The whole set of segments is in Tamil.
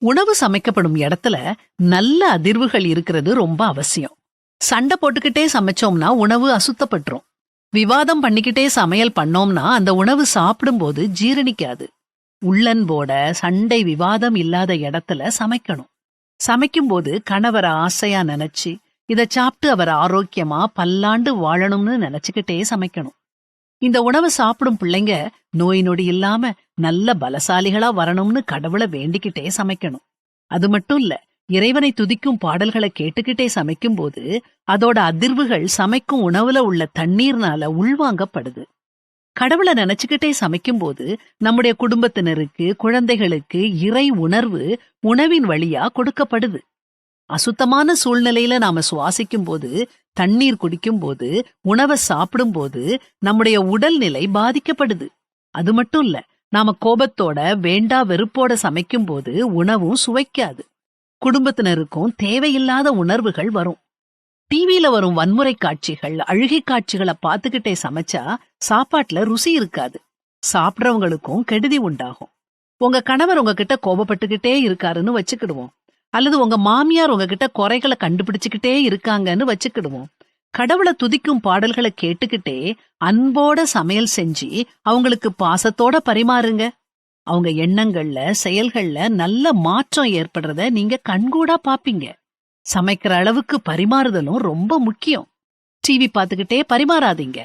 உணவு சமைக்கப்படும் இடத்துல நல்ல அதிர்வுகள் இருக்கிறது ரொம்ப அவசியம். சண்டை போட்டுக்கிட்டே சமைச்சோம்னா உணவு அசுத்தப்பட்டுரும். விவாதம் பண்ணிக்கிட்டே சமையல் பண்ணோம்னா அந்த உணவு சாப்பிடும்போது ஜீரணிக்காது. உள்ளன்போட சண்டை விவாதம் இல்லாத இடத்துல சமைக்கணும். சமைக்கும்போது கணவரை ஆசையா நினைச்சு இத சாப்பிட்டு அவர் ஆரோக்கியமா பல்லாண்டு வாழணும்னு நினைச்சுக்கிட்டே சமைக்கணும். இந்த உணவை சாப்பிடும் பிள்ளைங்க நோய் நொடி இல்லாம நல்ல பலசாலிகளா வரணும்னு கடவுளை வேண்டிக்கிட்டே சமைக்கணும். அது மட்டும் இல்ல, இறைவனை துதிக்கும் பாடல்களை கேட்டுக்கிட்டே சமைக்கும் போது அதோட அதிர்வுகள் சமைக்கும் உணவுல உள்ள தண்ணீர்னால உள்வாங்கப்படுது. கடவுளை நினைச்சுக்கிட்டே சமைக்கும் போது நம்முடைய குடும்பத்தினருக்கு, குழந்தைகளுக்கு இறை உணர்வு உணவின் வழியா கொடுக்கப்படுது. அசுத்தமான சூழ்நிலையில நாம சுவாசிக்கும் போது, தண்ணீர் குடிக்கும் போது, உணவை சாப்பிடும் போது நம்முடைய உடல்நிலை பாதிக்கப்படுது. அது மட்டும் இல்ல, நாம கோபத்தோட வேண்டா வெறுப்போட சமைக்கும் போது உணவும் சுவைக்காது. குடும்பத்தினருக்கும் தேவையில்லாத உணர்வுகள் வரும். டிவியில வரும் வன்முறை காட்சிகள், அழுகை காட்சிகளை பார்த்துக்கிட்டே சமைச்சா சாப்பாட்டுல ருசி இருக்காது. சாப்பிட்றவங்களுக்கும் கெடுதி உண்டாகும். உங்க கணவர் உங்ககிட்ட கோபப்பட்டுக்கிட்டே இருக்காருன்னு வச்சுக்கிடுவோம். அல்லது உங்க மாமியார் உங்ககிட்ட குறைகளை கண்டுபிடிச்சுக்கிட்டே இருக்காங்கன்னு வச்சுக்கிடுவோம். கடவுளை துதிக்கும் பாடல்களை கேட்டுக்கிட்டே அன்போட சமையல் செஞ்சு அவங்களுக்கு பாசத்தோட பரிமாறுங்க. அவங்க எண்ணங்கள்ல, செயல்கள்ல நல்ல மாற்றம் ஏற்படுறத நீங்க கண்கூடா பாப்பீங்க. சமைக்கிற அளவுக்கு பரிமாறுதலும் ரொம்ப முக்கியம். டிவி பார்த்துக்கிட்டே பரிமாறாதீங்க.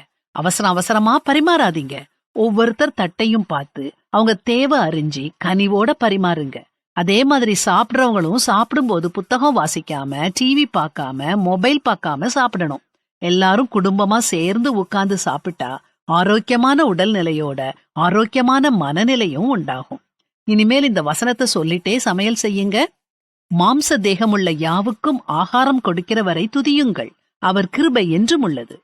அவசரமா பரிமாறாதீங்க. ஒவ்வொருத்தர் தட்டையும் பார்த்து அவங்க தேவை அறிஞ்சு கனிவோட பரிமாறுங்க. அதே மாதிரி சாப்பிட்றவங்களும் சாப்பிடும்போது புத்தகம் வாசிக்காம, டிவி பார்க்காம, மொபைல் பார்க்காம சாப்பிடணும். எல்லாரும் குடும்பமா சேர்ந்து உட்கார்ந்து சாப்பிட்டா ஆரோக்கியமான உடல்நிலையோட ஆரோக்கியமான மனநிலையும் உண்டாகும். இனிமேல் இந்த வசனத்தை சொல்லிட்டே சமையல் செய்யுங்க. மாம்ச தேகமுள்ள யாவுக்கும் ஆகாரம் கொடுக்கிறவரை துதியுங்கள், அவர் கிருபை என்றும் உள்ளது.